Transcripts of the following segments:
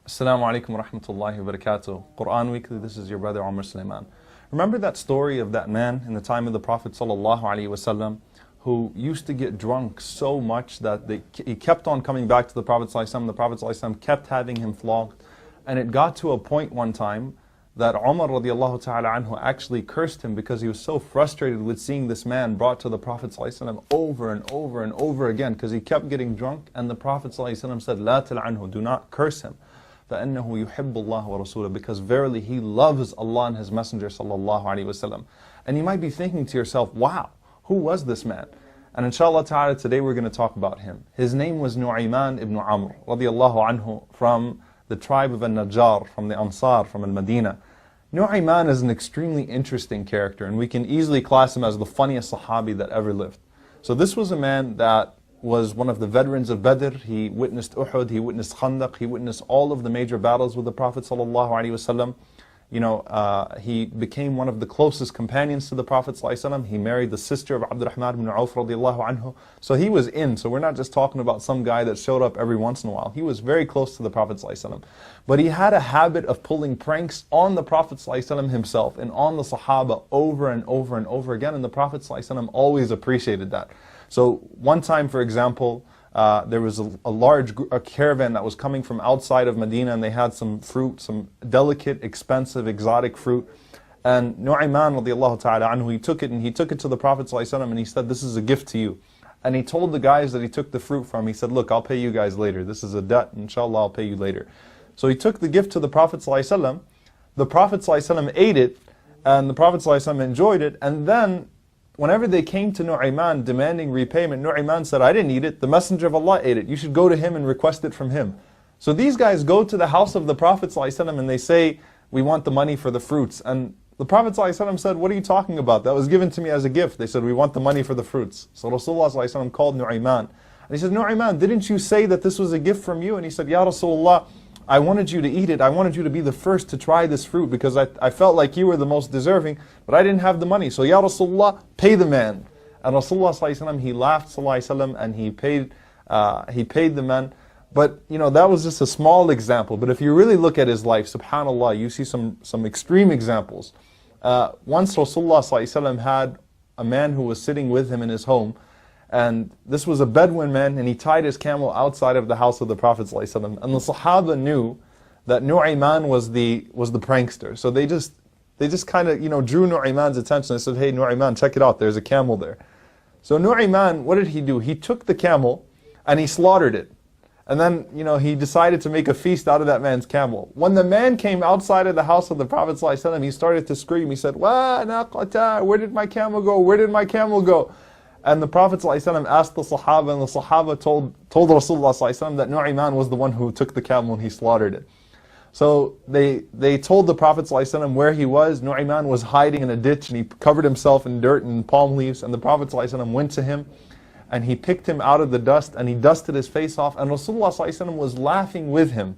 Assalamu alaikum wa rahmatullahi wa barakatuh. Quran Weekly, this is your brother Umar Sulaiman. Remember that story of that man in the time of the Prophet sallallahu alaihi wasallam who used to get drunk so much that he kept on coming back to the Prophet sallallahu alaihi wasallam. The Prophet sallallahu alaihi wasallam kept having him flogged, and it got to a point one time that Umar radiallahu ta'ala anhu actually cursed him because he was so frustrated with seeing this man brought to the Prophet sallallahu alaihi wasallam over and over and over again, because he kept getting drunk, and the Prophet sallallahu alaihi wasallam said, "La tal'anhu, do not curse him. فَإِنَّهُ يُحِبُّ اللَّهَ وَرَسُولَهُ, because verily he loves Allah and His Messenger sallallahu alaihi wasallam." And you might be thinking to yourself, wow, who was this man? And inshallah ta'ala today we're going to talk about him. His name was Nu'ayman ibn Amr radiallahu anhu, from the tribe of Al-Najjar, from the Ansar, from Al-Madinah. Nu'ayman is an extremely interesting character, and we can easily class him as the funniest Sahabi that ever lived. So this was a man that was one of the veterans of Badr. He witnessed Uhud, he witnessed Khandaq, he witnessed all of the major battles with the Prophet sallallahu alaihi wasallam. He became one of the closest companions to the Prophet sallallahu alaihi wasallam. He married the sister of Abdurrahman ibn Auf radiallahu anhu. So he was in. So we're not just talking about some guy that showed up every once in a while. He was very close to the Prophet sallallahu alaihi wasallam. But he had a habit of pulling pranks on the Prophet sallallahu alaihi wasallam himself and on the Sahaba over and over and over again. And the Prophet sallallahu alaihi wasallam always appreciated that. So one time, for example, there was a large caravan that was coming from outside of Medina, and they had some fruit, some delicate, expensive, exotic fruit. And Nu'ayman radiallahu ta'ala anhu, he took it to the Prophet sallallahu alaihi wasallam, and he said, "This is a gift to you." And he told the guys that he took the fruit from, he said, "Look, I'll pay you guys later. This is a debt, inshallah I'll pay you later." So he took the gift to the Prophet sallallahu alaihi wasallam. The Prophet sallallahu alaihi wasallam ate it, and the Prophet sallallahu alaihi wasallam enjoyed it, and then whenever they came to Nu'ayman demanding repayment, Nu'ayman said, "I didn't eat it, the Messenger of Allah ate it. You should go to him and request it from him." So these guys go to the house of the Prophet ﷺ and they say, "We want the money for the fruits." And the Prophet ﷺ said, "What are you talking about? That was given to me as a gift." They said, "We want the money for the fruits." So Rasulullah ﷺ called Nu'ayman. And he said, "Nu'ayman, didn't you say that this was a gift from you?" And he said, "Ya Rasulullah, I wanted you to eat it. I wanted you to be the first to try this fruit because I felt like you were the most deserving, but I didn't have the money. So Ya Rasulullah, pay the man." And Rasulullah sallallahu alaihi wasallam, he laughed sallallahu alaihi wasallam, and he paid the man. But that was just a small example. But if you really look at his life, subhanallah, you see some extreme examples. Once Rasulullah sallallahu alaihi wasallam had a man who was sitting with him in his home, and this was a Bedouin man, and he tied his camel outside of the house of the Prophet ﷺ. And the Sahaba knew that Nu'ayman was the prankster. So they just kind of drew Nu'ayman's attention. They said, "Hey Nu'ayman, check it out, there's a camel there." So Nu'ayman, what did he do? He took the camel and he slaughtered it. And then he decided to make a feast out of that man's camel. When the man came outside of the house of the Prophet ﷺ, he started to scream. He said, "Wa naqata, where did my camel go? Where did my camel go?" And the Prophet ﷺ asked the Sahaba, and the Sahaba told Rasulullah ﷺ that Nu'ayman was the one who took the camel and he slaughtered it. So they told the Prophet ﷺ where he was. Nu'ayman was hiding in a ditch, and he covered himself in dirt and palm leaves. And the Prophet ﷺ went to him, and he picked him out of the dust, and he dusted his face off. And Rasulullah ﷺ was laughing with him.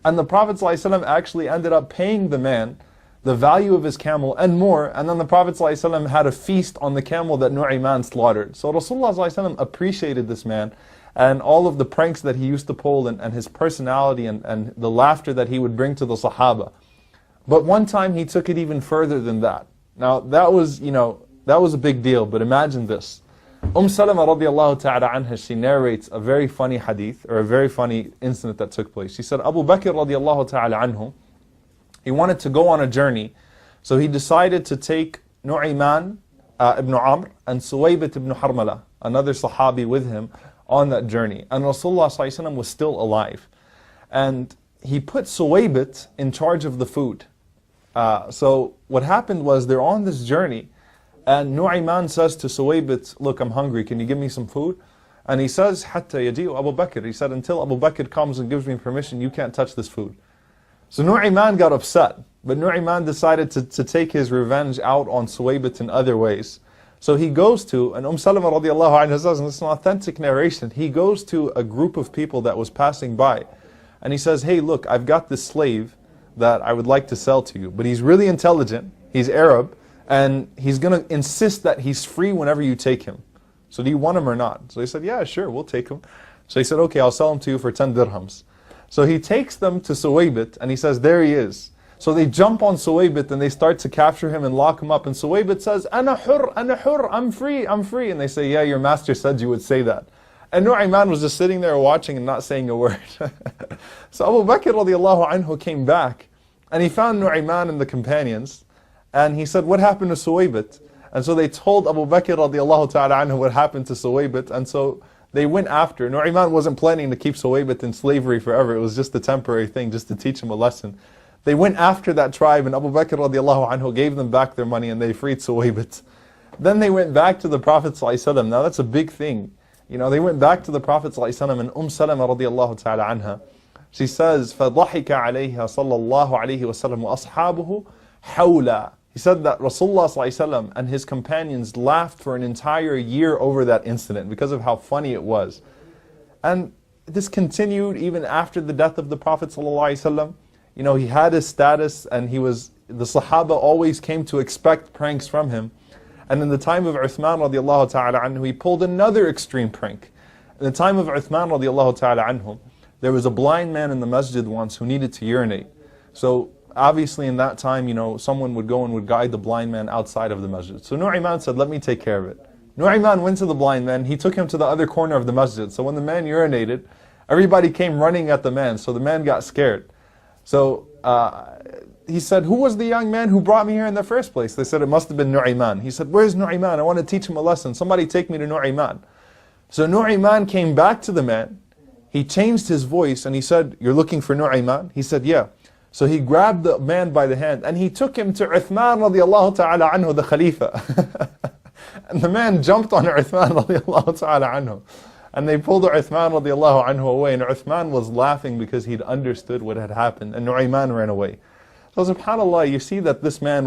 And the Prophet ﷺ actually ended up paying the man the value of his camel and more, and then the Prophet ﷺ had a feast on the camel that Nu'ayman slaughtered. So Rasulullah ﷺ appreciated this man and all of the pranks that he used to pull, and his personality and the laughter that he would bring to the Sahaba. But one time he took it even further than that. Now that was a big deal, but imagine this. Salama radiallahu ta'ala anha, she narrates a very funny hadith, or a very funny incident that took place. She said, Abu Bakr radiallahu ta'ala anhu, he wanted to go on a journey, so he decided to take Nu'ayman ibn Amr and Suwaybit ibn Harmala, another Sahabi, with him on that journey. And Rasulullah ﷺ was still alive. And he put Suwaybit in charge of the food. So what happened was, they're on this journey, and Nu'ayman says to Suwaybit, "Look, I'm hungry, can you give me some food?" And he says, "Hatta yaji'u Abu Bakr." He said, "Until Abu Bakr comes and gives me permission, you can't touch this food." So Nu'ayman got upset, but Nu'ayman decided to take his revenge out on Suwaybit in other ways. So he goes to, and Salama radiallahu anha says, and it's an authentic narration, he goes to a group of people that was passing by, and he says, "Hey, look, I've got this slave that I would like to sell to you, but he's really intelligent, he's Arab, and he's going to insist that he's free whenever you take him. So do you want him or not?" So he said, "Yeah, sure, we'll take him." So he said, "Okay, I'll sell him to you for 10 dirhams. So he takes them to Suwaybit and he says, there he is. So they jump on Suwaybit and they start to capture him and lock him up. And Suwaybit says, Ana hur, I'm free, I'm free. And they say, yeah, your master said you would say that. And Nu'ayman was just sitting there watching and not saying a word. So Abu Bakr radiallahu anhu came back and he found Nu'ayman and the companions. And he said, what happened to Suwaybit? And so they told Abu Bakr radiallahu ta'ala anhu what happened to Suwaybit. And so they went after. Nu'ayman wasn't planning to keep Suwaybit in slavery forever. It was just a temporary thing, just to teach him a lesson. They went after that tribe and Abu Bakr radiallahu anhu gave them back their money and they freed Suwaybit. Then they went back to the Prophet ﷺ. Now that's a big thing. You know, they went back to the Prophet ﷺ and Salama radiallahu ta'ala anha, she says, فَضَحِكَ عَلَيْهَا صَلَّى اللَّهُ عَلَيْهِ وَسَلَّمُ وَأَصْحَابُهُ حَوْلًا. He said that Rasulullah ﷺ and his companions laughed for an entire year over that incident because of how funny it was. And this continued even after the death of the Prophet ﷺ. You know, he had his status and the Sahaba always came to expect pranks from him. And in the time of Uthman radiallahu ta'ala anhu, he pulled another extreme prank. In the time of Uthman radiallahu ta'ala anhu, there was a blind man in the masjid once who needed to urinate. So obviously in that time, you know, someone would go and would guide the blind man outside of the masjid. So Nu'ayman said, let me take care of it. Nu'ayman went to the blind man, he took him to the other corner of the masjid. So when the man urinated, everybody came running at the man, so the man got scared. So he said, who was the young man who brought me here in the first place? They said, it must have been Nu'ayman. He said, where's Nu'ayman? I want to teach him a lesson. Somebody take me to Nu'ayman. So Nu'ayman came back to the man. He changed his voice and he said, you're looking for Nu'ayman? He said, yeah. So he grabbed the man by the hand and he took him to Uthman radiallahu ta'ala anhu, the Khalifa. And the man jumped on Uthman radiallahu ta'ala anhu. And they pulled Uthman radiallahu anhu away. And Uthman was laughing because he'd understood what had happened. And Nu'ayman ran away. So subhanAllah, you see that this man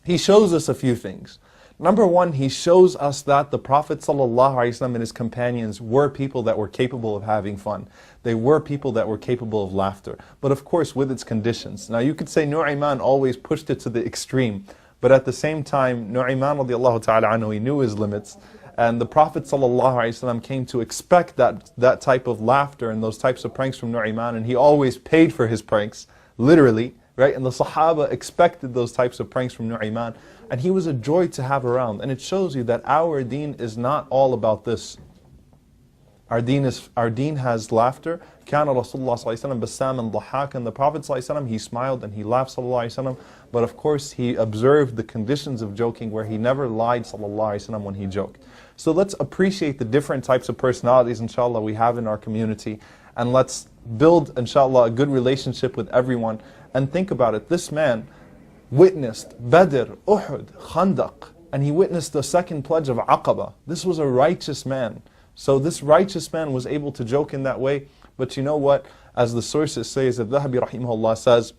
he shows us a few things. Number one, he shows us that the Prophet ﷺ and his companions were people that were capable of having fun. They were people that were capable of laughter. But of course, with its conditions. Now you could say Nu'ayman always pushed it to the extreme. But at the same time, Nu'ayman radiallahu ta'ala anhu, he knew his limits. And the Prophet ﷺ came to expect that type of laughter and those types of pranks from Nu'ayman. And he always paid for his pranks, literally. Right? And the Sahaba expected those types of pranks from Nu'ayman. And he was a joy to have around. And it shows you that our deen is not all about this. Our deen has laughter. كَانَ رَسُولُ اللَّهِ صَلَّى اللَّهُ عَلَيْهِ وَسَلَّمَ بَسَّامًا ضَحَّاكًا. And the Prophet ﷺ, he smiled and he laughed sallallahu alaihi wasallam. But of course he observed the conditions of joking where he never lied sallallahu alaihi wasallam when he joked. So let's appreciate the different types of personalities inshallah we have in our community. And let's build inshallah a good relationship with everyone. And think about it, this man witnessed Badr, Uhud, Khandaq, and he witnessed the second pledge of Aqaba. This was a righteous man. So this righteous man was able to joke in that way. But you know what? As the sources say, as Al-Dhahabi rahimahullah says,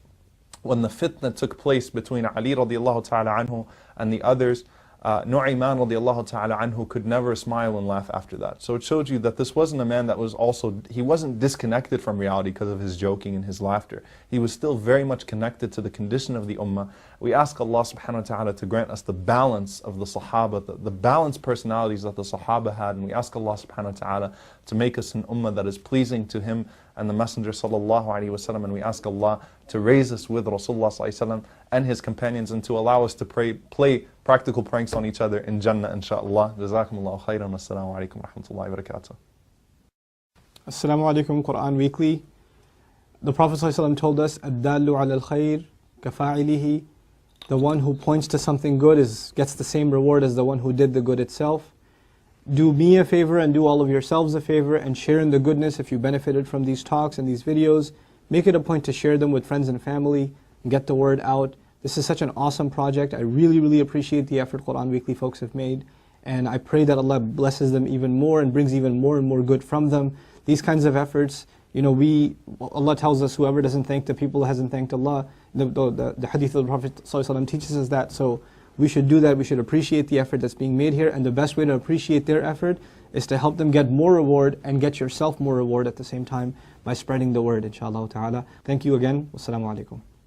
when the fitna took place between Ali radiallahu ta'ala anhu and the others, Nu'ayman radiallahu ta'ala anhu could never smile and laugh after that. So it showed you that this wasn't a man that was he wasn't disconnected from reality because of his joking and his laughter. He was still very much connected to the condition of the ummah. We ask Allah subhanahu wa ta'ala to grant us the balance of the Sahaba, the balanced personalities that the Sahaba had. And we ask Allah subhanahu wa ta'ala to make us an ummah that is pleasing to Him and the Messenger sallallahu alaihi wasallam. And we ask Allah to raise us with Rasulullah sallallahu alaihi wasallam and his companions, and to allow us to play practical pranks on each other in Jannah, inshaAllah. Jazakumullahu khairan. Assalamu alaikum wa rahmatullahi wa barakatuh. Assalamu alaikum, Quran Weekly. The Prophet ﷺ told us, "Ad-dallu ala al-khair kafa'ilihi." The one who points to something good gets the same reward as the one who did the good itself. Do me a favor and do all of yourselves a favor and share in the goodness if you benefited from these talks and these videos. Make it a point to share them with friends and family and get the word out. This is such an awesome project. I really, really appreciate the effort Quran Weekly folks have made. And I pray that Allah blesses them even more and brings even more and more good from them. These kinds of efforts, you know, Allah tells us whoever doesn't thank the people hasn't thanked Allah. The hadith of the Prophet ﷺ teaches us that. So we should do that. We should appreciate the effort that's being made here. And the best way to appreciate their effort is to help them get more reward and get yourself more reward at the same time by spreading the word, inshaAllah ta'ala. Thank you again. Wassalamu alaikum.